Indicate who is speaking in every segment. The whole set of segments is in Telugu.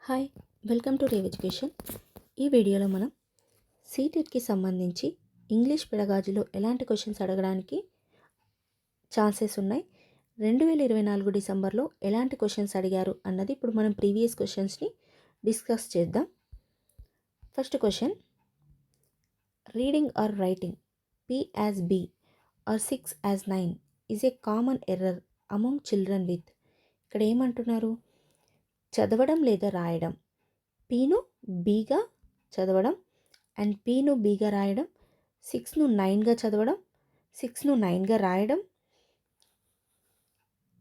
Speaker 1: Hi, welcome to rave education. ఈ వీడియోలో మనం సీటెట్కి సంబంధించి ఇంగ్లీష్ పెడగాజీలో ఎలాంటి క్వశ్చన్స్ అడగడానికి ఛాన్సెస్ ఉన్నాయి, 2024 డిసెంబర్లో ఎలాంటి క్వశ్చన్స్ అడిగారు అన్నది ఇప్పుడు మనం ప్రీవియస్ క్వశ్చన్స్ని డిస్కస్ చేద్దాం. First question, reading are writing P as B or 6 as 9 is a common error among children with. ఇక్కడ ఏమంటున్నారు? చదవడం లేదా రాయడం, పీను బీగా చదవడం అండ్ పీను బీగా రాయడం, 6ను 9గా చదవడం, 6ను 9గా రాయడం,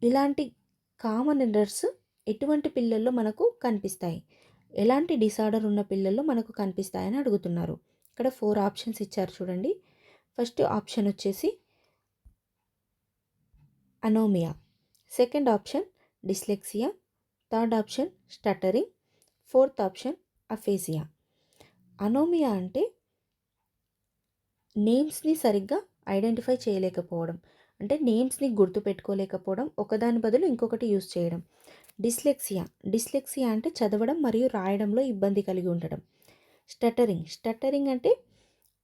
Speaker 1: ఇలాంటి కామన్ ఎర్రర్స్ ఎటువంటి పిల్లల్లో మనకు కనిపిస్తాయి, ఎలాంటి డిసార్డర్ ఉన్న పిల్లల్లో మనకు కనిపిస్తాయని అడుగుతున్నారు. ఇక్కడ 4 ఆప్షన్స్ ఇచ్చారు చూడండి. ఫస్ట్ ఆప్షన్ వచ్చేసి anomia, second option dyslexia, third option stuttering, fourth option aphasia. Anomia అంటే నేమ్స్ని సరిగ్గా ఐడెంటిఫై చేయలేకపోవడం, అంటే నేమ్స్ని గుర్తుపెట్టుకోలేకపోవడం, ఒకదాని బదులు ఇంకొకటి యూజ్ చేయడం. డిస్లెక్సియా అంటే చదవడం మరియు రాయడంలో ఇబ్బంది కలిగి ఉండడం. స్టటరింగ్ అంటే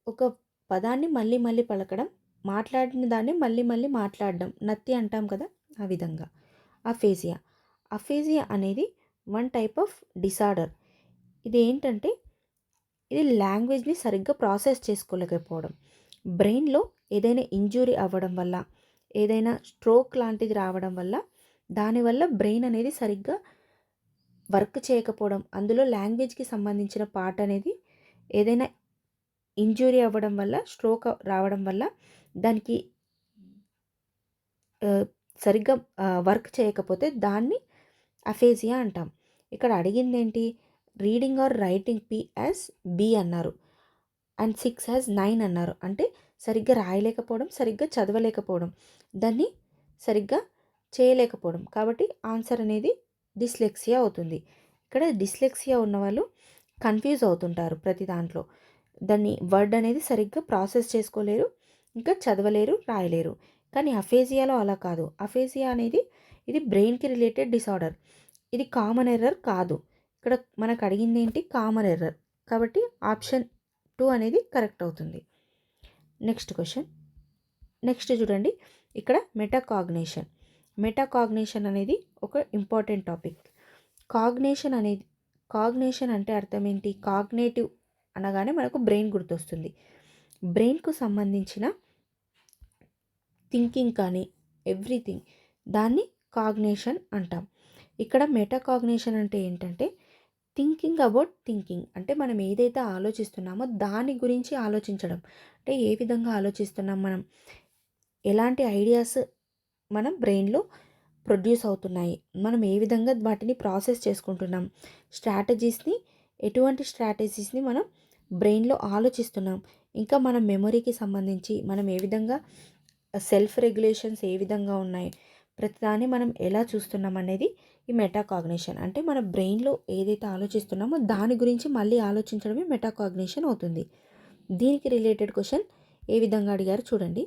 Speaker 1: ఒక పదాన్ని మళ్ళీ మళ్ళీ పలకడం, మాట్లాడిన దాన్ని మళ్ళీ మళ్ళీ మాట్లాడడం, నత్తి అంటాం కదా, ఆ విధంగా. అఫేసియా అనేది వన్ టైప్ ఆఫ్ డిసార్డర్. ఇది ఏంటంటే ఇది లాంగ్వేజ్ని సరిగ్గా ప్రాసెస్ చేసుకోలేకపోవడం, బ్రెయిన్లో ఏదైనా ఇంజురీ అవ్వడం వల్ల, ఏదైనా స్ట్రోక్ లాంటిది రావడం వల్ల, దానివల్ల బ్రెయిన్ అనేది సరిగ్గా వర్క్ చేయకపోవడం, అందులో లాంగ్వేజ్కి సంబంధించిన పార్ట్ అనేది ఏదైనా ఇంజురీ అవ్వడం వల్ల, స్ట్రోక్ రావడం వల్ల దానికి సరిగ్గా వర్క్ చేయకపోతే దాన్ని అఫేసియా అంటాం. ఇక్కడ అడిగింది ఏంటి? Reading are writing P as B అన్నారు అండ్ 6 as 9 అన్నారు. అంటే సరిగ్గా రాయలేకపోవడం, సరిగ్గా చదవలేకపోవడం, దాన్ని సరిగ్గా చేయలేకపోవడం. కాబట్టి ఆన్సర్ అనేది డిస్లెక్సియా అవుతుంది. ఇక్కడ డిస్లెక్సియా ఉన్నవాళ్ళు కన్ఫ్యూజ్ అవుతుంటారు ప్రతి దాంట్లో. దాన్ని వర్డ్ అనేది సరిగ్గా ప్రాసెస్ చేసుకోలేరు, ఇంకా చదవలేరు, రాయలేరు. కానీ అఫేసియాలో అలా కాదు. అఫేసియా అనేది ఇది బ్రెయిన్కి రిలేటెడ్ డిసార్డర్, ఇది కామన్ ఎర్రర్ కాదు. ఇక్కడ మనకు అడిగింది ఏంటి? Common error. కాబట్టి ఆప్షన్ 2 అనేది కరెక్ట్ అవుతుంది. Next question. నెక్స్ట్ చూడండి, ఇక్కడ మెటాకాగ్నేషన్ అనేది ఒక ఇంపార్టెంట్ టాపిక్. కాగ్నేషన్ అంటే అర్థం ఏంటి? కాగ్నేటివ్ అనగానే మనకు బ్రెయిన్ గుర్తొస్తుంది. బ్రెయిన్కు సంబంధించిన థింకింగ్ కానీ ఎవ్రీథింగ్, దాన్ని కాగ్నేషన్ అంటాం. ఇక్కడ మెటాకాగ్నేషన్ అంటే ఏంటంటే థింకింగ్ అబౌట్ థింకింగ్, అంటే మనం ఏదైతే ఆలోచిస్తున్నామో దాని గురించి ఆలోచించడం. అంటే ఏ విధంగా ఆలోచిస్తున్నాం మనం, ఎలాంటి ఐడియాస్ మన బ్రెయిన్లో ప్రొడ్యూస్ అవుతున్నాయి, మనం ఏ విధంగా వాటిని ప్రాసెస్ చేసుకుంటున్నాం, ఎటువంటి స్ట్రాటజీస్ని మనం బ్రెయిన్లో ఆలోచిస్తున్నాం, ఇంకా మన మెమొరీకి సంబంధించి మనం ఏ విధంగా సెల్ఫ్ రెగ్యులేషన్స్ ఏ విధంగా ఉన్నాయి, ప్రతిదాన్ని మనం ఎలా చూస్తున్నాం అనేది ఈ మెటాకాగ్నిషన్. అంటే మన బ్రెయిన్లో ఏదైతే ఆలోచిస్తున్నామో దాని గురించి మళ్ళీ ఆలోచించడమే మెటాకాగ్నిషన్ అవుతుంది. దీనికి రిలేటెడ్ క్వశ్చన్ ఏ విధంగా అడిగారు చూడండి.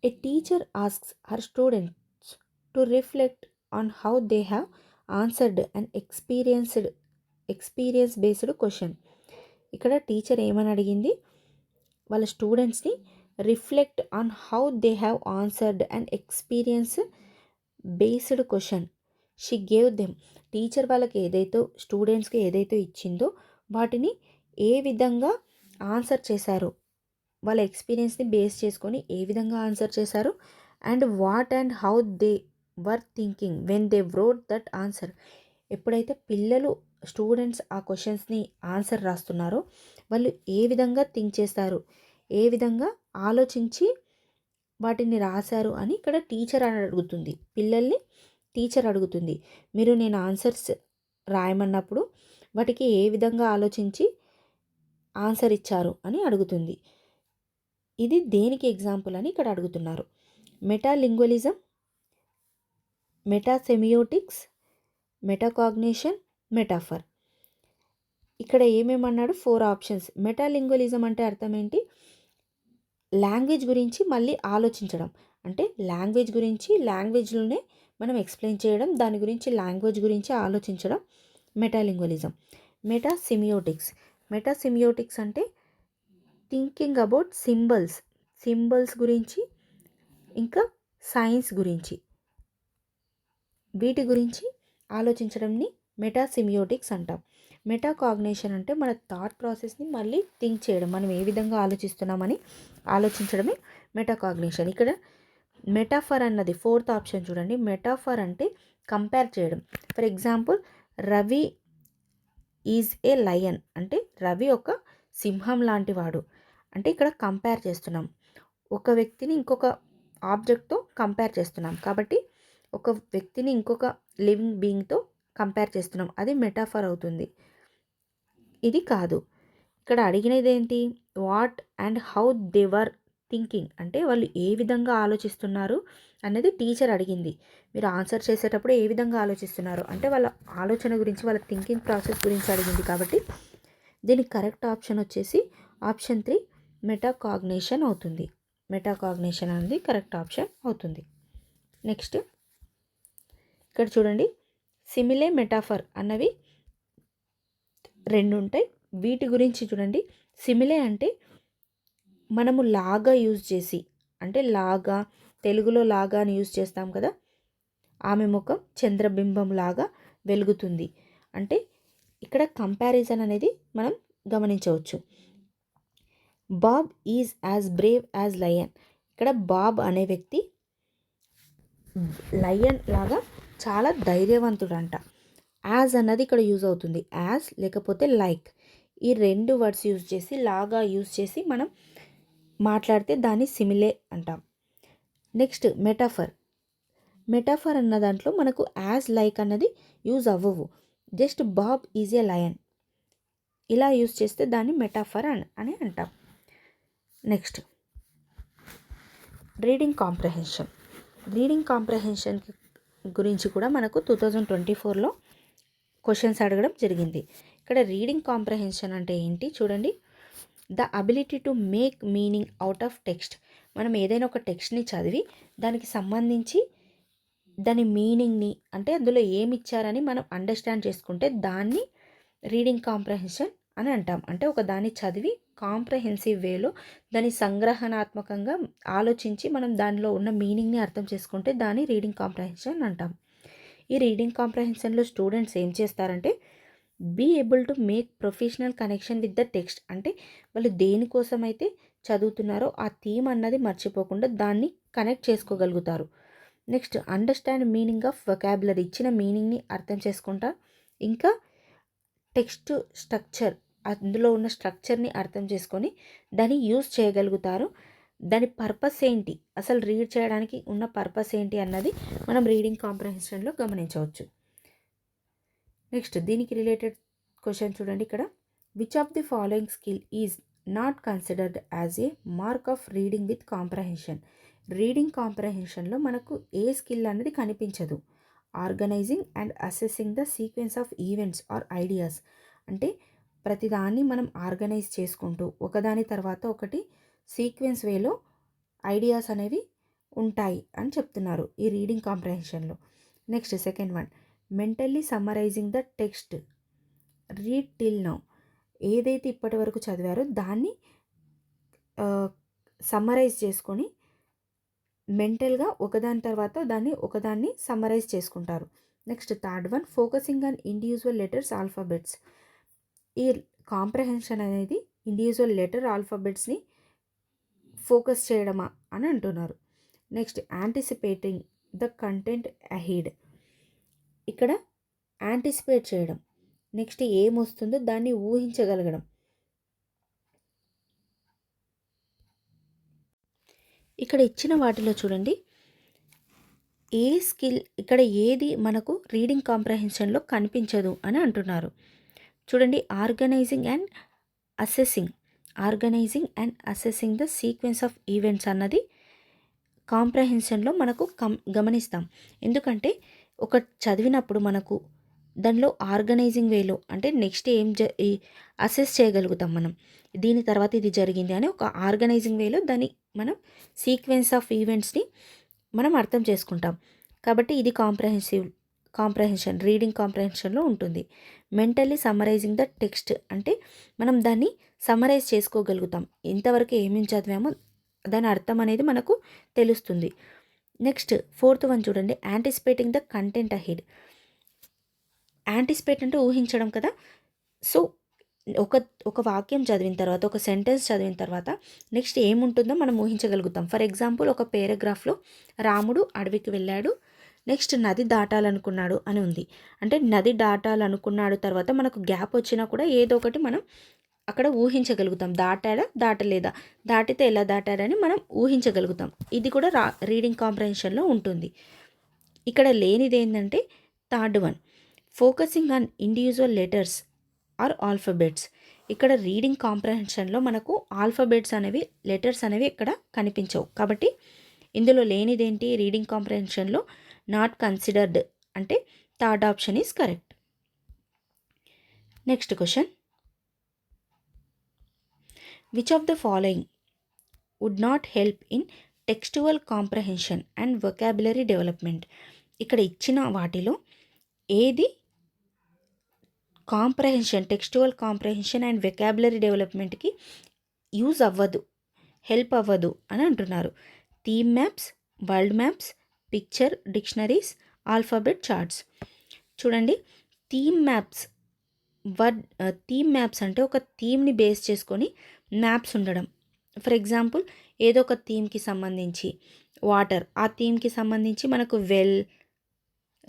Speaker 1: A teacher asks her students to reflect on how they have answered and experience based question. ఇక్కడ టీచర్ ఏమని అడిగింది? వాళ్ళ స్టూడెంట్స్ని reflect on how they have answered and experience based question she gave them. Teacher వాళ్ళకి స్టూడెంట్స్కి ఏదైతే ఇచ్చిందో వాటిని ఏ విధంగా ఆన్సర్ చేశారు, వాళ్ళ ఎక్స్పీరియన్స్ని బేస్ చేసుకొని ఏ విధంగా ఆన్సర్ చేశారు, and what and how they were thinking when they wrote that answer. ఎప్పుడైతే స్టూడెంట్స్ ఆ క్వశ్చన్స్ని ఆన్సర్ రాస్తున్నారో వాళ్ళు ఏ విధంగా థింక్ చేస్తారు, ఏ విధంగా ఆలోచించి వాటిని రాశారు అని ఇక్కడ టీచర్ అడుగుతుంది. పిల్లల్ని టీచర్ అడుగుతుంది, మీరు నేను ఆన్సర్స్ రాయమన్నప్పుడు వాటికి ఏ విధంగా ఆలోచించి ఆన్సర్ ఇచ్చారు అని అడుగుతుంది. ఇది దేనికి ఎగ్జాంపుల్ అని ఇక్కడ అడుగుతున్నారు. మెటాలింగ్వలిజం, మెటాసెమియోటిక్స్, మెటాకాగ్నిషన్, మెటాఫర్. ఇక్కడ ఏమేమన్నాడు? 4 ఆప్షన్స్. మెటాలింగ్వలిజం అంటే అర్థం ఏంటి? లాంగ్వేజ్ గురించి మళ్ళీ ఆలోచించడం, అంటే లాంగ్వేజ్ గురించి లాంగ్వేజ్లోనే మనం ఎక్స్ప్లెయిన్ చేయడం, దాని గురించి లాంగ్వేజ్ గురించి ఆలోచించడం మెటాలింగ్వలిజం. మెటాసిమియోటిక్స్ అంటే థింకింగ్ అబౌట్ సింబల్స్ గురించి, ఇంకా సైన్స్ గురించి, వీటి గురించి ఆలోచించడంని మెటాసిమియోటిక్స్ అంటాం. మెటాకాగ్నిషన్ అంటే మన థాట్ ప్రాసెస్ని మళ్ళీ థింక్ చేయడం, మనం ఏ విధంగా ఆలోచిస్తున్నామని ఆలోచించడమే మెటాకాగ్నిషన్. ఇక్కడ మెటాఫర్ అన్నది 4th ఆప్షన్ చూడండి. మెటాఫర్ అంటే కంపేర్ చేయడం. For example, Ravi is a lion అంటే రవి ఒక సింహం లాంటి వాడు అంటే ఇక్కడ కంపేర్ చేస్తున్నాం. ఒక వ్యక్తిని ఇంకొక ఆబ్జెక్ట్తో కంపేర్ చేస్తున్నాం, కాబట్టి ఒక వ్యక్తిని ఇంకొక లివింగ్ బీయింగ్తో కంపేర్ చేస్తున్నాం, అది మెటాఫర్ అవుతుంది. ఇది కాదు. ఇక్కడ అడిగినది ఏంటి? What and how they were thinking అంటే వాళ్ళు ఏ విధంగా ఆలోచిస్తున్నారు అనేది టీచర్ అడిగింది. మీరు ఆన్సర్ చేసేటప్పుడు ఏ విధంగా ఆలోచిస్తున్నారు అంటే వాళ్ళ ఆలోచన గురించి, వాళ్ళ థింకింగ్ ప్రాసెస్ గురించి అడిగింది. కాబట్టి దీనికి కరెక్ట్ ఆప్షన్ వచ్చేసి ఆప్షన్ 3 మెటాకాగ్నిషన్ అవుతుంది. మెటాకాగ్నిషన్ అనేది కరెక్ట్ ఆప్షన్ అవుతుంది. నెక్స్ట్ ఇక్కడ చూడండి, సిమిలే మెటాఫర్ అన్నవి 2 ఉంటాయి. వీటి గురించి చూడండి. సిమిలే అంటే మనము లాగా యూజ్ చేసి, అంటే లాగా, తెలుగులో లాగా అని యూజ్ చేస్తాం కదా, ఆమె ముఖం చంద్రబింబం లాగా వెలుగుతుంది అంటే ఇక్కడ కంపారిజన్ అనేది మనం గమనించవచ్చు. Bob is as Brave as lion. ఇక్కడ బాబ్ అనే వ్యక్తి లయన్ లాగా చాలా ధైర్యవంతుడంట. యాజ్ అన్నది ఇక్కడ యూజ్ అవుతుంది. యాజ్ లేకపోతే లైక్, ఈ 2 వర్డ్స్ యూజ్ చేసి, లాగా యూజ్ చేసి మనం మాట్లాడితే దాన్ని సిమిలే అంటాం. నెక్స్ట్ మెటాఫర్ అన్న దాంట్లో మనకు యాజ్ లైక్ అన్నది యూజ్ అవ్వవు. Just Bob is a lion ఇలా యూజ్ చేస్తే దాన్ని మెటాఫర్ అని అంటాం. నెక్స్ట్ రీడింగ్ కాంప్రహెన్షన్ గురించి కూడా మనకు 2024లో క్వశ్చన్స్ అడగడం జరిగింది. ఇక్కడ రీడింగ్ కాంప్రహెన్షన్ అంటే ఏంటి చూడండి. The ability to make meaning out of text. మనం ఏదైనా ఒక టెక్స్ట్ని చదివి దానికి సంబంధించి దాని మీనింగ్ని, అంటే అందులో ఏమి ఇచ్చారని మనం అండర్స్టాండ్ చేసుకుంటే దాన్ని రీడింగ్ కాంప్రహెన్షన్ అని అంటాం. అంటే ఒక దాన్ని చదివి కాంప్రహెన్సివ్ వేలో దాన్ని సంగ్రహణాత్మకంగా ఆలోచించి మనం దానిలో ఉన్న మీనింగ్ని అర్థం చేసుకుంటే దాన్ని రీడింగ్ కాంప్రహెన్షన్ అంటాం. ఈ రీడింగ్ కాంప్రహెన్షన్లో స్టూడెంట్స్ ఏం చేస్తారంటే be able to make professional connection with the text. అంటే వాళ్ళు దేనికోసం అయితే చదువుతున్నారో ఆ థీమ్ అన్నది మర్చిపోకుండా దాన్ని కనెక్ట్ చేసుకోగలుగుతారు. Next understand meaning of vocabulary. ఇచ్చిన మీనింగ్ని అర్థం చేసుకుంటా, ఇంకా టెక్స్ట్ స్ట్రక్చర్, అందులో ఉన్న స్ట్రక్చర్ని అర్థం చేసుకొని దాన్ని యూజ్ చేయగలుగుతారు. దాని పర్పస్ ఏంటి, అసలు రీడ్ చేయడానికి ఉన్న పర్పస్ ఏంటి అన్నది మనం రీడింగ్ కాంప్రహెన్షన్లో గమనించవచ్చు. నెక్స్ట్ దీనికి రిలేటెడ్ క్వశ్చన్ చూడండి. ఇక్కడ which of the following skill is not considered as a mark of reading with comprehension. Reading కాంప్రహెన్షన్లో మనకు ఏ స్కిల్ అనేది కనిపించదు. Organising and assessing the sequence of events or ideas. అంటే ప్రతిదాన్ని మనం ఆర్గనైజ్ చేసుకుంటూ ఒకదాని తర్వాత ఒకటి సీక్వెన్స్ వేలో ఐడియాస్ అనేవి ఉంటాయి అని చెప్తున్నారు ఈ రీడింగ్ కాంప్రహెన్షన్లో. Next second one, mentally summarising the text read till now. ఏదైతే ఇప్పటి వరకు చదివారో దాన్ని సమ్మరైజ్ చేసుకొని మెంటల్గా ఒకదాని తర్వాత ఒకదాన్ని సమ్మరైజ్ చేసుకుంటారు. Next third one, focusing on individual letters alphabets. ఈ కాంప్రహెన్షన్ అనేది ఇండివిజువల్ లెటర్ ఆల్ఫాబెట్స్ని ఫోకస్ చేయడమా అని అంటున్నారు. Next anticipating the content ahead. ఇక్కడ యాంటిసిపేట్ చేయడం, నెక్స్ట్ ఏమొస్తుందో దాన్ని ఊహించగలగడం. ఇక్కడ ఇచ్చిన వాటిలో చూడండి, ఏ స్కిల్, ఇక్కడ ఏది మనకు రీడింగ్ కాంప్రహెన్షన్లో కనిపించదు అని అంటున్నారు. చూడండి, organising and assessing the sequence of events అన్నది కాంప్రహెన్షన్లో మనకు గమనిస్తాం. ఎందుకంటే ఒక చదివినప్పుడు మనకు దానిలో ఆర్గనైజింగ్ వేలో అంటే నెక్స్ట్ అసెస్ చేయగలుగుతాం మనం, దీని తర్వాత ఇది జరిగింది అని ఒక ఆర్గనైజింగ్ వేలో దాన్ని మనం సీక్వెన్స్ ఆఫ్ ఈవెంట్స్ని మనం అర్థం చేసుకుంటాం. కాబట్టి ఇది రీడింగ్ కాంప్రహెన్షన్లో ఉంటుంది. మెంటల్లీ సమ్మరైజింగ్ ద టెక్స్ట్ అంటే మనం దాన్ని సమ్మరైజ్ చేసుకోగలుగుతాం, ఇంతవరకు ఏమేమి చదివామో దాని అర్థం అనేది మనకు తెలుస్తుంది. నెక్స్ట్ 4th వన్ చూడండి, anticipating the content ahead. Anticipate అంటే ఊహించడం కదా. సో ఒక వాక్యం చదివిన తర్వాత, ఒక సెంటెన్స్ చదివిన తర్వాత నెక్స్ట్ ఏముంటుందో మనం ఊహించగలుగుతాం. ఫర్ ఎగ్జాంపుల్ ఒక పేరాగ్రాఫ్లో రాముడు అడవికి వెళ్ళాడు, నెక్స్ట్ నది దాటాలనుకున్నాడు అని ఉంది. అంటే నది దాటాలనుకున్నాడు తర్వాత మనకు గ్యాప్ వచ్చినా కూడా ఏదో ఒకటి మనం అక్కడ ఊహించగలుగుతాం. దాటాడా దాటలేదా, దాటితే ఎలా దాటాడని మనం ఊహించగలుగుతాం. ఇది కూడా రీడింగ్ కాంప్రహెన్షన్లో ఉంటుంది. ఇక్కడ లేనిది ఏంటంటే 3rd one, focusing on individual letters or alphabets. ఇక్కడ రీడింగ్ కాంప్రహెన్షన్లో మనకు ఆల్ఫబెట్స్ అనేవి, లెటర్స్ అనేవి ఇక్కడ కనిపించవు. కాబట్టి ఇందులో లేనిదేంటి, రీడింగ్ కాంప్రహెన్షన్లో నాట్ కన్సిడర్డ్ అంటే 3rd option is correct. Next question, which of the following would not help in textual comprehension and vocabulary development. ఇక్కడ ఇచ్చిన వాటిలో ఏది టెక్స్టువల్ కాంప్రహెన్షన్ అండ్ వెకాబులరీ డెవలప్మెంట్కి యూజ్ అవ్వదు, హెల్ప్ అవ్వదు అని అంటున్నారు. Theme maps, world maps, picture dictionaries, alphabet charts. చూడండి, థీమ్ మ్యాప్స్ అంటే ఒక థీమ్ని బేస్ చేసుకొని మ్యాప్స్ ఉండడం. ఫర్ ఎగ్జాంపుల్ ఏదో ఒక థీమ్కి సంబంధించి వాటర్, ఆ థీమ్కి సంబంధించి మనకు వెల్,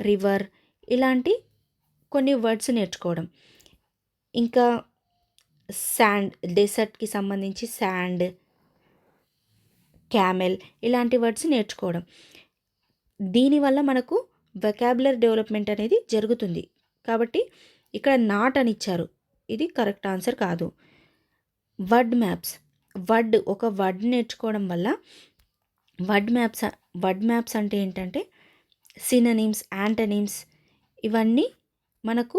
Speaker 1: రివర్ ఇలాంటి కొన్ని వర్డ్స్ నేర్చుకోవడం. ఇంకా శాండ్, డెసర్ట్కి సంబంధించి శాండ్, క్యామెల్ ఇలాంటి వర్డ్స్ నేర్చుకోవడం. దీనివల్ల మనకు వొకాబులరీ డెవలప్మెంట్ అనేది జరుగుతుంది. కాబట్టి ఇక్కడ నాట్ అని ఇచ్చారు, ఇది కరెక్ట్ ఆన్సర్ కాదు. వర్డ్ మ్యాప్స్, ఒక వర్డ్ నేర్చుకోవడం వల్ల వర్డ్ మ్యాప్స్ అంటే ఏంటంటే సినోనిమ్స్, యాంటోనిమ్స్ ఇవన్నీ మనకు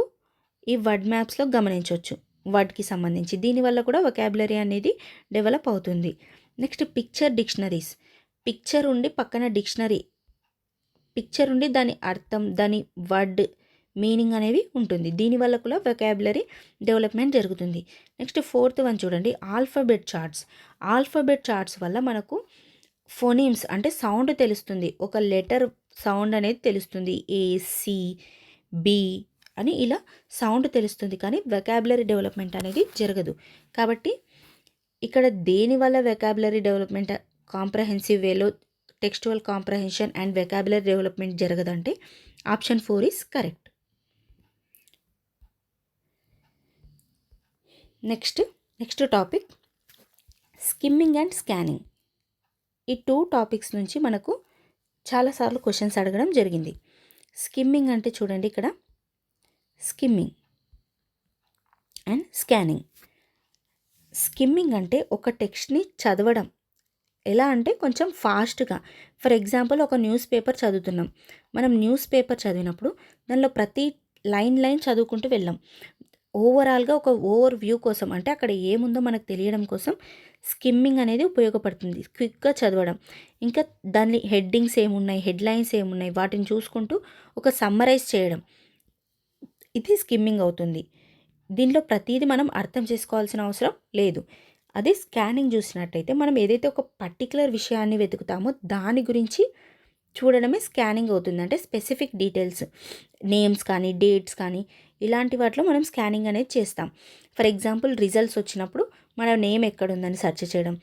Speaker 1: ఈ వర్డ్ మ్యాప్స్లో గమనించవచ్చు వర్డ్కి సంబంధించి. దీనివల్ల కూడా వొకాబులరీ అనేది డెవలప్ అవుతుంది. నెక్స్ట్ పిక్చర్ డిక్షనరీస్, పిక్చర్ ఉండి పక్కన డిక్షనరీ, పిక్చర్ ఉండి దాని అర్థం, దాని వర్డ్ మీనింగ్ అనేవి ఉంటుంది. దీనివల్ల కూడా వొకాబులరీ డెవలప్మెంట్ జరుగుతుంది. నెక్స్ట్ 4th వన్ చూడండి, ఆల్ఫాబెట్ చార్ట్స్ వల్ల మనకు ఫోనీమ్స్ అంటే సౌండ్ తెలుస్తుంది, ఒక లెటర్ సౌండ్ అనేది తెలుస్తుంది, ఏ, సి, బి అని ఇలా సౌండ్ తెలుస్తుంది. కానీ వొకాబులరీ డెవలప్మెంట్ అనేది జరగదు. కాబట్టి ఇక్కడ దేనివల్ల వొకాబులరీ డెవలప్మెంట్ కాంప్రహెన్సివ్ వేలో textual comprehension and vocabulary development జరగదంటే option 4 is correct. Next topic skimming and scanning. ఈ 2 టాపిక్స్ నుంచి మనకు చాలాసార్లు క్వశ్చన్స్ అడగడం జరిగింది. స్కిమ్మింగ్ అంటే చూడండి, ఇక్కడ స్కిమ్మింగ్ అండ్ స్కానింగ్. స్కిమ్మింగ్ అంటే ఒక టెక్స్ట్ని చదవడం, ఎలా అంటే కొంచెం ఫాస్ట్గా. ఫర్ ఎగ్జాంపుల్ ఒక న్యూస్ పేపర్ చదువుతున్నాం, మనం న్యూస్ పేపర్ చదివినప్పుడు దానిలో ప్రతి లైన్ చదువుకుంటూ వెళ్ళాం. ఓవరాల్గా ఒక ఓవర్ వ్యూ కోసం, అంటే అక్కడ ఏముందో మనకు తెలియడం కోసం స్కిమ్మింగ్ అనేది ఉపయోగపడుతుంది, క్విక్గా చదవడం. ఇంకా దాని హెడ్డింగ్స్ ఏమున్నాయి, హెడ్లైన్స్ ఏమున్నాయి వాటిని చూసుకుంటూ ఒక సమ్మరైజ్ చేయడం, ఇది స్కిమ్మింగ్ అవుతుంది. దీనిలో ప్రతిదీ మనం అర్థం చేసుకోవాల్సిన అవసరం లేదు. అదే స్కానింగ్ చూసినట్టయితే మనం ఏదైతే ఒక పర్టికులర్ విషయాన్ని వెతుకుతామో దాని గురించి చూడడమే స్కానింగ్ అవుతుంది. అంటే స్పెసిఫిక్ డీటెయిల్స్, నేమ్స్ కానీ డేట్స్ కానీ ఇలాంటి వాటిలో మనం స్కానింగ్ అనేది చేస్తాం. ఫర్ ఎగ్జాంపుల్ రిజల్ట్స్ వచ్చినప్పుడు మన నేమ్ ఎక్కడుందని సెర్చ్ చేయడం,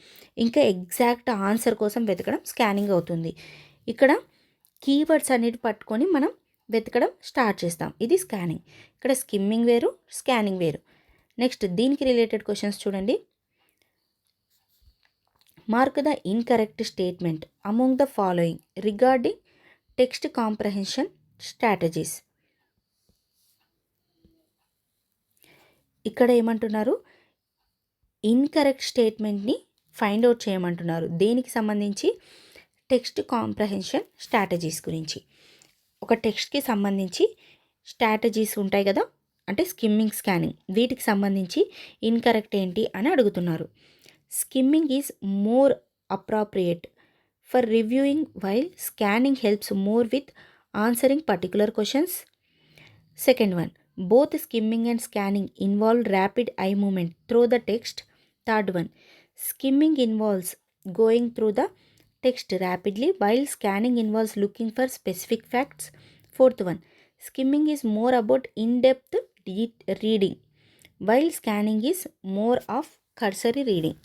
Speaker 1: ఇంకా ఎగ్జాక్ట్ ఆన్సర్ కోసం వెతకడం స్కానింగ్ అవుతుంది. ఇక్కడ కీవర్డ్స్ అనేవి పట్టుకొని మనం వెతకడం స్టార్ట్ చేస్తాం, ఇది స్కానింగ్. ఇక్కడ స్కిమ్మింగ్ వేరు, స్కానింగ్ వేరు. నెక్స్ట్ దీనికి రిలేటెడ్ క్వశ్చన్స్ చూడండి. Mark the incorrect statement among the following regarding text comprehension strategies. ఇక్కడ ఏమంటున్నారు, ఇన్కరెక్ట్ స్టేట్మెంట్ని ఫైండ్ అవుట్ చేయమంటున్నారు. దేనికి సంబంధించి, టెక్స్ట్ కాంప్రహెన్షన్ స్ట్రాటజీస్ గురించి. ఒక టెక్స్ట్కి సంబంధించి స్ట్రాటజీస్ ఉంటాయి కదా, అంటే స్కిమ్మింగ్, స్కానింగ్, వీటికి సంబంధించి ఇన్కరెక్ట్ ఏంటి అని అడుగుతున్నారు. Skimming is more appropriate for reviewing while scanning helps more with answering particular questions. Second one, both skimming and scanning involve rapid eye movement through the text. Third one, skimming involves going through the text rapidly while scanning involves looking for specific facts. Fourth one, skimming is more about in-depth reading while scanning is more of cursory reading.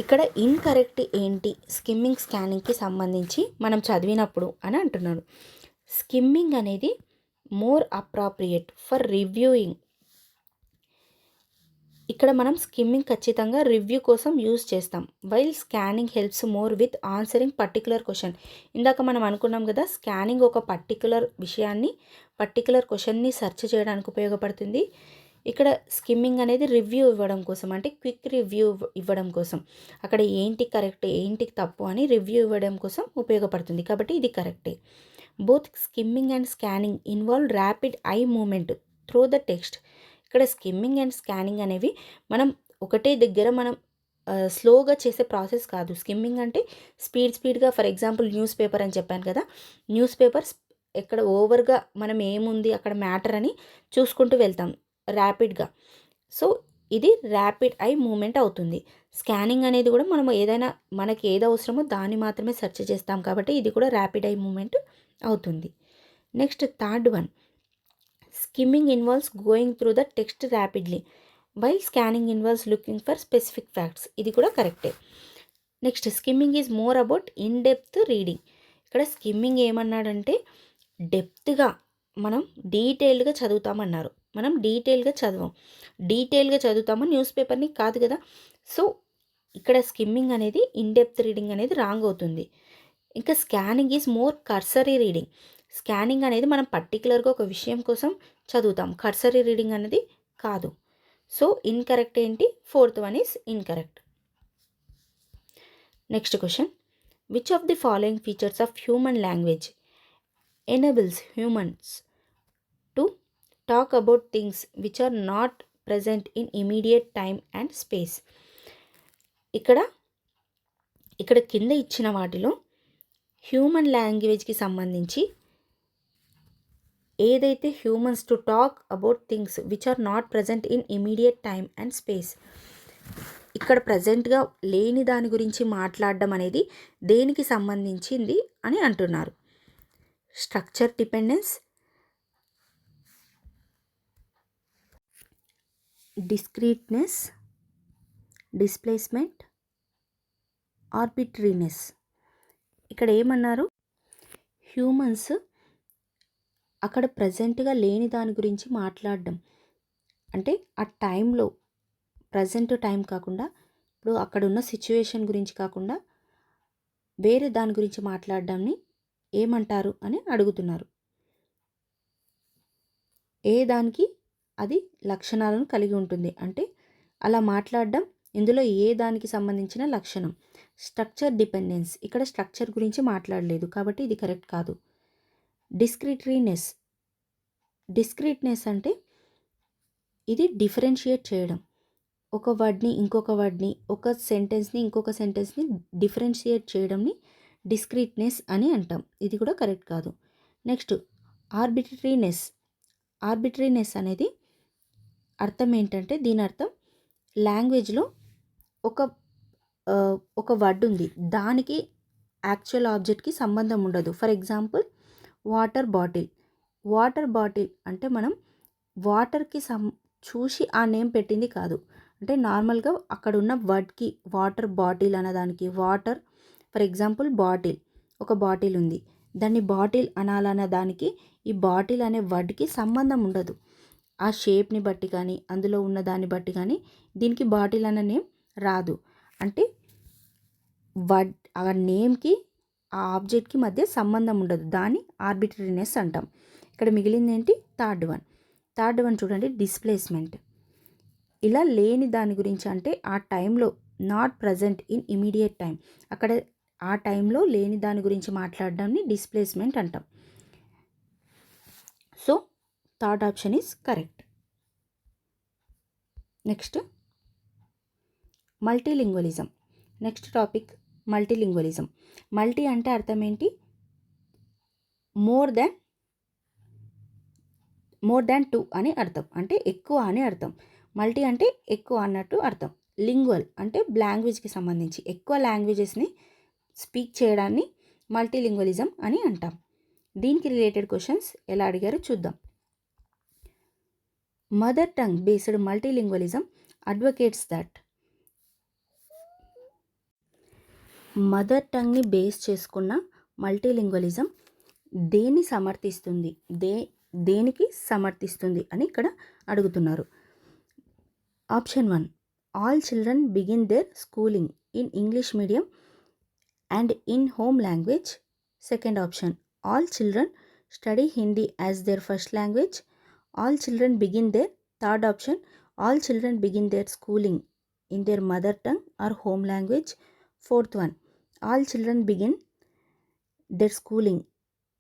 Speaker 1: ఇక్కడ ఇన్కరెక్ట్ ఏంటి స్కిమ్మింగ్ స్కానింగ్కి సంబంధించి మనం చదివినప్పుడు అని అంటున్నాడు. స్కిమ్మింగ్ అనేది మోర్ అప్రాప్రియేట్ ఫర్ రివ్యూయింగ్. ఇక్కడ మనం స్కిమ్మింగ్ ఖచ్చితంగా రివ్యూ కోసం యూజ్ చేస్తాం. While scanning helps more with answering particular question. ఇందాక మనం అనుకున్నాం కదా, స్కానింగ్ ఒక పర్టికులర్ విషయాన్ని పర్టికులర్ క్వశ్చన్ని సెర్చ్ చేయడానికి ఉపయోగపడుతుంది. ఇక్కడ స్కిమ్మింగ్ అనేది రివ్యూ ఇవ్వడం కోసం, అంటే క్విక్ రివ్యూ ఇవ్వడం కోసం, అక్కడ ఏంటి కరెక్ట్ ఏంటి తప్పు అని రివ్యూ ఇవ్వడం కోసం ఉపయోగపడుతుంది. కాబట్టి ఇది కరెక్టే. Both skimming and scanning involve rapid eye movement through the text. ఇక్కడ స్కిమ్మింగ్ అండ్ స్కానింగ్ అనేవి మనం ఒకటే దగ్గర మనం స్లోగా చేసే ప్రాసెస్ కాదు. స్కిమ్మింగ్ అంటే స్పీడ్గా, ఫర్ ఎగ్జాంపుల్ న్యూస్ పేపర్ అని చెప్పాను కదా, న్యూస్ పేపర్ ఎక్కడ ఓవర్గా మనం ఏముంది అక్కడ మ్యాటర్ అని చూసుకుంటూ వెళ్తాం ర్యాపిడ్గా. సో ఇది ర్యాపిడ్ ఐ మూమెంట్ అవుతుంది. స్కానింగ్ అనేది కూడా మనం ఏదైనా మనకి ఏది అవసరమో దాన్ని మాత్రమే సెర్చ్ చేస్తాం కాబట్టి ఇది కూడా ర్యాపిడ్ ఐ మూమెంట్ అవుతుంది. Next third one, skimming involves going through the text rapidly while scanning involves looking for specific facts. ఇది కూడా కరెక్టే. Next skimming is more about in depth reading. ఇక్కడ స్కిమ్మింగ్ ఏమన్నాడంటే డెప్త్గా మనం డీటెయిల్డ్గా చదువుతామన్నారు. మనం డీటెయిల్గా చదువుతాము న్యూస్ పేపర్ని కాదు కదా. సో ఇక్కడ స్కిమ్మింగ్ అనేది ఇన్ డెప్త్ రీడింగ్ అనేది రాంగ్ అవుతుంది. ఇంకా scanning is more cursory reading. Scanning అనేది మనం పర్టికులర్గా ఒక విషయం కోసం చదువుతాం, కర్సరీ రీడింగ్ అనేది కాదు. సో ఇన్కరెక్ట్ ఏంటి? Fourth one is incorrect. Next question, which of the following features of human language enables humans to talk about things which are not present in immediate time and space. ఇక్కడ కింద ఇచ్చిన వాటిలో హ్యూమన్ లాంగ్వేజ్కి సంబంధించి ఏదైతే humans to talk about things which are not present in immediate time and space, ఇక్కడ ప్రజెంట్గా లేని దాని గురించి మాట్లాడడం అనేది దేనికి సంబంధించింది అని అంటున్నారు. Structure dependence, discreteness, displacement, arbitrariness. ఇక్కడ ఏమన్నారు? హ్యూమన్స్ అక్కడ ప్రజెంట్గా లేని దాని గురించి మాట్లాడడం అంటే ఆ టైంలో ప్రజెంట్ టైం కాకుండా ఇప్పుడు అక్కడ ఉన్న సిచ్యువేషన్ గురించి కాకుండా వేరే దాని గురించి మాట్లాడడాన్ని ఏమంటారు అని అడుగుతున్నారు. ఏ దానికి అది లక్షణాలను కలిగి ఉంటుంది అంటే అలా మాట్లాడడం ఇందులో ఏ దానికి సంబంధించిన లక్షణం. స్ట్రక్చర్ డిపెండెన్స్, ఇక్కడ స్ట్రక్చర్ గురించి మాట్లాడలేదు కాబట్టి ఇది కరెక్ట్ కాదు. డిస్క్రీట్నెస్ అంటే ఇది డిఫరెన్షియేట్ చేయడం, ఒక వర్డ్ని ఇంకొక వర్డ్ని, ఒక సెంటెన్స్ని ఇంకొక సెంటెన్స్ని డిఫరెన్షియేట్ చేయడంని డిస్క్రీట్నెస్ అని అంటాం. ఇది కూడా కరెక్ట్ కాదు. నెక్స్ట్ ఆర్బిట్రీనెస్ అనేది అర్థం ఏంటంటే దీని అర్థం లాంగ్వేజ్లో ఒక వర్డ్ ఉంది, దానికి యాక్చువల్ ఆబ్జెక్ట్కి సంబంధం ఉండదు. ఫర్ ఎగ్జాంపుల్ వాటర్ బాటిల్ అంటే మనం వాటర్కి చూసి ఆ నేమ్ పెట్టింది కాదు. అంటే నార్మల్గా అక్కడ ఉన్న వర్డ్కి వాటర్ బాటిల్ అన్నదానికి వాటర్, ఫర్ ఎగ్జాంపుల్ బాటిల్, ఒక బాటిల్ ఉంది, దాన్ని బాటిల్ అనాలన్న దానికి ఈ బాటిల్ అనే వర్డ్కి సంబంధం ఉండదు. ఆ షేప్ని బట్టి కానీ అందులో ఉన్న దాన్ని బట్టి కానీ దీనికి బాటిల్ అన్న నేమ్ రాదు. అంటే వర్డ్ ఆ నేమ్కి ఆ ఆబ్జెక్ట్కి మధ్య సంబంధం ఉండదు, దాన్ని ఆర్బిటరీనెస్ అంటాం. ఇక్కడ మిగిలింది ఏంటి? థర్డ్ వన్ చూడండి, డిస్ప్లేస్మెంట్. ఇలా లేని దాని గురించి అంటే ఆ టైంలో not present in immediate time, అక్కడ ఆ టైంలో లేని దాని గురించి మాట్లాడడాన్ని డిస్ప్లేస్మెంట్ అంటాం. So third option is correct. Next multilingualism. Next topic multilingualism. Multi అంటే అర్థం ఏంటి? మోర్ దెన్ మోర్ దాన్ 2 అని అర్థం, అంటే ఎక్కువ అని అర్థం. మల్టీ అంటే ఎక్కువ అన్నట్టు అర్థం. లింగ్వల్ అంటే లాంగ్వేజ్కి సంబంధించి ఎక్కువ లాంగ్వేజెస్ని స్పీక్ చేయడాన్ని మల్టీలింగ్వలిజం అని అంటాం. దీనికి రిలేటెడ్ క్వశ్చన్స్ ఎలా అడిగారో చూద్దాం. Mother tongue based multilingualism advocates that. Mother టంగ్ని బేస్ చేసుకున్న మల్టీలింగ్వలిజం దేన్ని సమర్థిస్తుంది, దేనికి సమర్థిస్తుంది అని ఇక్కడ అడుగుతున్నారు. Option 1, all children begin their schooling in English medium and in home language. Second option, all children study Hindi as their first language. All children begin their. Third option, all children begin their schooling in their mother tongue or home language. Fourth one, all children begin their schooling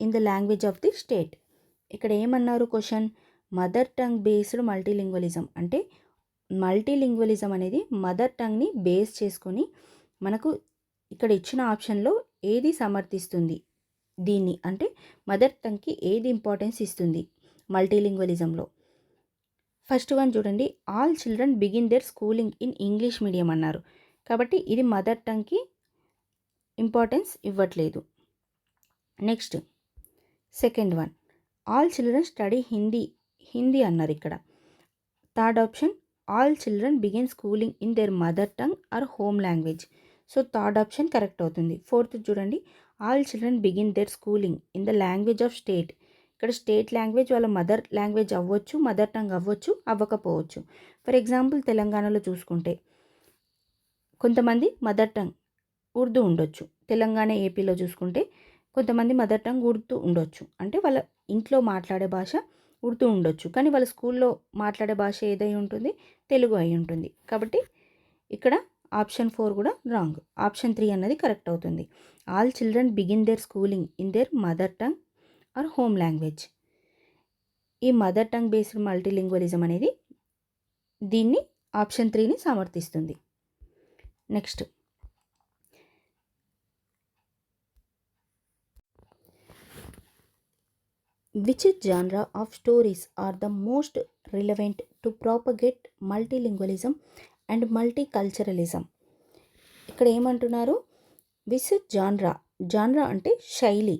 Speaker 1: in the language of the state. ఇక్కడ ఏమన్నారు question, mother tongue based multilingualism అంటే మల్టీలింగ్వలిజం అనేది మదర్ టంగ్ని బేస్ చేసుకొని మనకు ఇక్కడ ఇచ్చిన ఆప్షన్లో ఏది సమర్థిస్తుంది దీన్ని, అంటే మదర్ టంగ్కి ఏది ఇంపార్టెన్స్ ఇస్తుంది మల్టీలింగ్వలిజంలో. ఫస్ట్ వన్ చూడండి, all children begin their schooling in English medium అన్నారు, కాబట్టి ఇది మదర్ టంగ్కి ఇంపార్టెన్స్ ఇవ్వట్లేదు. Next second one, all children study Hindi అన్నారు ఇక్కడ. Third option, all children begin schooling in their mother tongue or home language. So third option correct అవుతుంది. ఫోర్త్ చూడండి, all children begin their schooling in the language of state. ఇక్కడ స్టేట్ లాంగ్వేజ్ వాళ్ళ మదర్ లాంగ్వేజ్ అవ్వచ్చు, మదర్ టంగ్ అవ్వచ్చు, అవ్వకపోవచ్చు. ఫర్ ఎగ్జాంపుల్ తెలంగాణలో చూసుకుంటే కొంతమంది మదర్ టంగ్ ఉర్దూ ఉండొచ్చు. తెలంగాణ ఏపీలో చూసుకుంటే కొంతమంది మదర్ టంగ్ ఉర్దూ ఉండొచ్చు, అంటే వాళ్ళ ఇంట్లో మాట్లాడే భాష ఉర్దూ ఉండొచ్చు, కానీ వాళ్ళ స్కూల్లో మాట్లాడే భాష ఏదై ఉంటుంది, తెలుగు అయి ఉంటుంది. కాబట్టి ఇక్కడ ఆప్షన్ 4 కూడా రాంగ్. ఆప్షన్ 3 అన్నది కరెక్ట్ అవుతుంది. All children begin their schooling in their mother tongue or home language. ఈ మదర్ టంగ్ బేస్డ్ మల్టీలింగ్వలిజం అనేది దీన్ని ఆప్షన్ 3ని సమర్థిస్తుంది. Next, which genre of stories are the most relevant to propagate multilingualism and multiculturalism? ఇక్కడ ఏమంటున్నారు, విచ్ జాన్రా అంటే శైలి,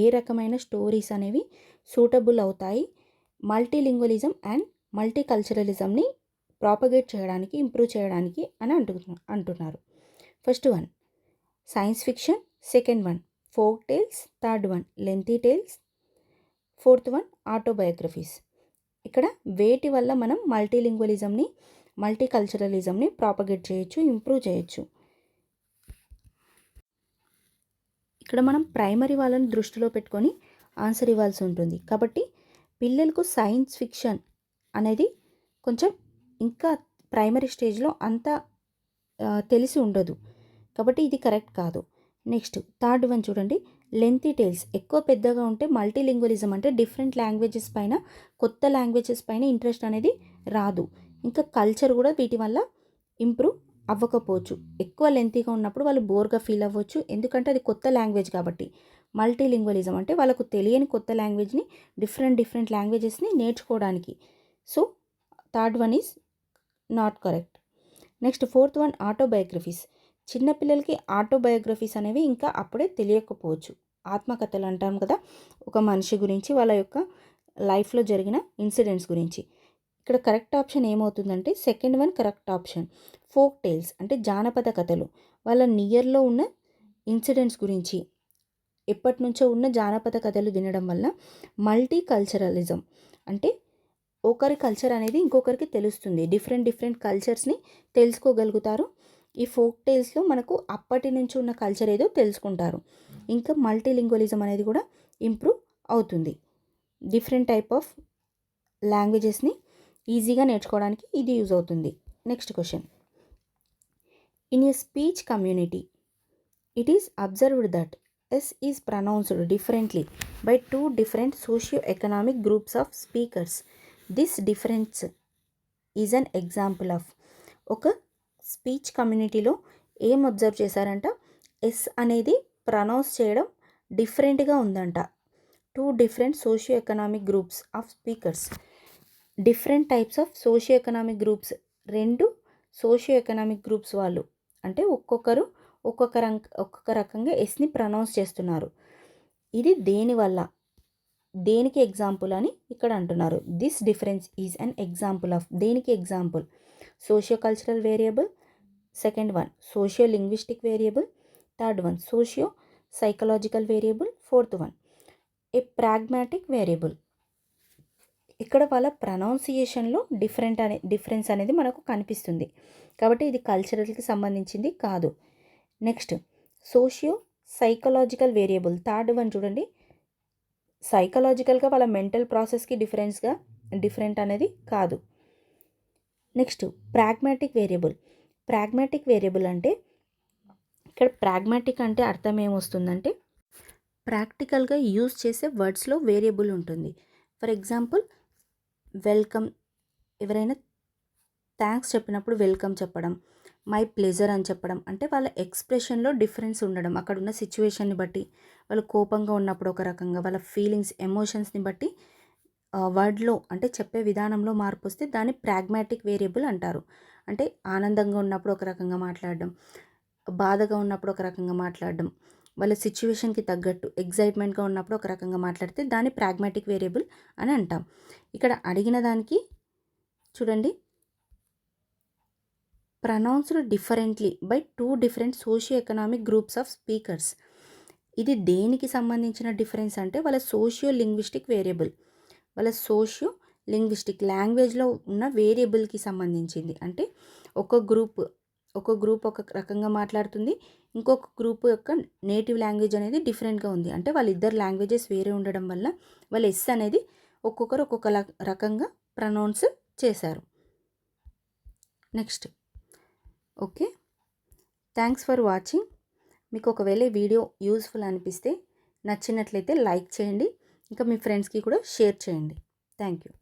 Speaker 1: ఏ రకమైన స్టోరీస్ అనేవి సూటబుల్ అవుతాయి మల్టీలింగ్వలిజం అండ్ మల్టీకల్చరలిజంని ప్రాపగేట్ చేయడానికి, ఇంప్రూవ్ చేయడానికి అని అంటున్నారు. First one science fiction, second one folk tales, third one lengthy tales, fourth one autobiographies. ఇక్కడ వేటి వల్ల మనం మల్టీలింగ్వలిజంని, మల్టీకల్చరలిజంని ప్రాపగేట్ చేయొచ్చు, ఇంప్రూవ్ చేయొచ్చు. ఇక్కడ మనం ప్రైమరీ వాళ్ళని దృష్టిలో పెట్టుకొని ఆన్సర్ ఇవ్వాల్సి ఉంటుంది. కాబట్టి పిల్లలకు సైన్స్ ఫిక్షన్ అనేది కొంచెం ఇంకా ప్రైమరీ స్టేజ్లో అంత తెలిసి ఉండదు, కాబట్టి ఇది కరెక్ట్ కాదు. నెక్స్ట్ థర్డ్ వన్ చూడండి, లెంతీ టేల్స్, ఎక్కువ పెద్దగా ఉంటే మల్టీలింగ్వలిజం అంటే డిఫరెంట్ లాంగ్వేజెస్ పైన, కొత్త లాంగ్వేజెస్ పైన ఇంట్రెస్ట్ అనేది రాదు, ఇంకా కల్చర్ కూడా వీటి వల్ల ఇంప్రూవ్ అవ్వకపోవచ్చు. ఎక్కువ లెంతీగా ఉన్నప్పుడు వాళ్ళు బోర్గా ఫీల్ అవ్వచ్చు, ఎందుకంటే అది కొత్త లాంగ్వేజ్ కాబట్టి. మల్టీలింగ్వలిజం అంటే వాళ్ళకు తెలియని కొత్త లాంగ్వేజ్ని, డిఫరెంట్ లాంగ్వేజెస్ని నేర్చుకోవడానికి. So third one is not correct. Next fourth one autobiographies, చిన్నపిల్లలకి ఆటోబయోగ్రఫీస్ అనేవి ఇంకా అప్పుడే తెలియకపోవచ్చు. ఆత్మకథలు అంటాం కదా, ఒక మనిషి గురించి, వాళ్ళ యొక్క లైఫ్లో జరిగిన ఇన్సిడెంట్స్ గురించి. ఇక్కడ కరెక్ట్ ఆప్షన్ ఏమవుతుందంటే second one correct option. Folk tales అంటే జానపద కథలు, వాళ్ళ నియర్లో ఉన్న ఇన్సిడెంట్స్ గురించి, ఎప్పటి నుంచో ఉన్న జానపద కథలు వినడం వల్ల మల్టీ కల్చరలిజం అంటే ఒకరి కల్చర్ అనేది ఇంకొకరికి తెలుస్తుంది, డిఫరెంట్ కల్చర్స్ని తెలుసుకోగలుగుతారు. ఈ ఫోక్ టేల్స్లో మనకు అప్పటి నుంచి ఉన్న కల్చర్ ఏదో తెలుసుకుంటారు. ఇంకా మల్టీలింగ్వలిజం అనేది కూడా ఇంప్రూవ్ అవుతుంది, డిఫరెంట్ టైప్ ఆఫ్ లాంగ్వేజెస్ని ఈజీగా నేర్చుకోవడానికి ఇది యూజ్ అవుతుంది. Next question, in a speech community it is observed that S is pronounced differently by 2 different socio-economic groups of speakers. This difference is an example of. ఒక స్పీచ్ కమ్యూనిటీలో ఏం అబ్జర్వ్ చేశారంట, ఎస్ అనేది ప్రొనౌన్స్ చేయడం డిఫరెంట్గా ఉందంట two different socio economic groups of speakers. Different types of socio economic groups, రెండు సోషియో ఎకనామిక్ గ్రూప్స్ వాళ్ళు, అంటే ఒక్కొక్కరు ఒక్కొక్క రకంగా ఎస్ని ప్రొనౌన్స్ చేస్తున్నారు. ఇది దేనివల్ల, దేనికి ఎగ్జాంపుల్ అని ఇక్కడ అంటున్నారు. This difference is an example of, దేనికి example, socio cultural variable, second one socio linguistic variable, third one socio psychological variable, fourth one a pragmatic variable. ఇక్కడ వాళ్ళ ప్రొనౌన్సియేషన్లో డిఫరెన్స్ అనేది మనకు కనిపిస్తుంది, కాబట్టి ఇది కల్చరల్కి సంబంధించింది కాదు. Next socio psychological variable, third one చూడండి, సైకలాజికల్గా వాళ్ళ మెంటల్ ప్రాసెస్కి డిఫరెంట్ అనేది కాదు. నెక్స్ట్ ప్రాగ్మాటిక్ వేరియబుల్ అంటే ఇక్కడ ప్రాగ్మాటిక్ అంటే అర్థం ఏమొస్తుందంటే ప్రాక్టికల్గా యూజ్ చేసే వర్డ్స్లో వేరియబుల్ ఉంటుంది. ఫర్ ఎగ్జాంపుల్ వెల్కమ్, ఎవరైనా థ్యాంక్స్ చెప్పినప్పుడు వెల్కమ్ చెప్పడం, మై ప్లెజర్ అని చెప్పడం, అంటే వాళ్ళ ఎక్స్ప్రెషన్లో డిఫరెన్స్ ఉండడం, అక్కడ ఉన్న సిచ్యువేషన్ని బట్టి, వాళ్ళు కోపంగా ఉన్నప్పుడు ఒక రకంగా, వాళ్ళ ఫీలింగ్స్ ఎమోషన్స్ని బట్టి వర్డ్లో అంటే చెప్పే విధానంలో మార్పు వస్తే దాన్ని ప్రాగ్మాటిక్ వేరియబుల్ అంటారు. అంటే ఆనందంగా ఉన్నప్పుడు ఒక రకంగా మాట్లాడడం, బాధగా ఉన్నప్పుడు ఒక రకంగా మాట్లాడడం, వాళ్ళ సిచ్యువేషన్కి తగ్గట్టు ఎగ్జైట్మెంట్గా ఉన్నప్పుడు ఒక రకంగా మాట్లాడితే దాన్ని ప్రాగ్మాటిక్ వేరియబుల్ అని అంటాం. ఇక్కడ అడిగిన దానికి చూడండి, pronounced differently by two different socio economic groups of speakers. ఇది దేనికి సంబంధించిన డిఫరెన్స్ అంటే వాళ్ళ సోషియో లింగ్విస్టిక్ వేరియబుల్, వాళ్ళ సోషియో లింగ్విస్టిక్ లాంగ్వేజ్లో ఉన్న వేరియబుల్కి సంబంధించింది. అంటే ఒక గ్రూప్ ఒక రకంగా మాట్లాడుతుంది, ఇంకొక గ్రూప్ యొక్క నేటివ్ లాంగ్వేజ్ అనేది డిఫరెంట్గా ఉంది. అంటే వాళ్ళిద్దరు లాంగ్వేజెస్ వేరే ఉండడం వల్ల వాళ్ళ ఎస్ అనేది ఒక్కొక్కరు ఒక్కొక్క రకంగా ప్రొనౌన్స్ చేశారు. Next okay, thanks for watching. మీకు ఒకవేళ వీడియో యూస్ఫుల్ అనిపిస్తే, నచ్చినట్లయితే లైక్ చేయండి, ఇంకా మీ ఫ్రెండ్స్కి కూడా షేర్ చేయండి. Thank you.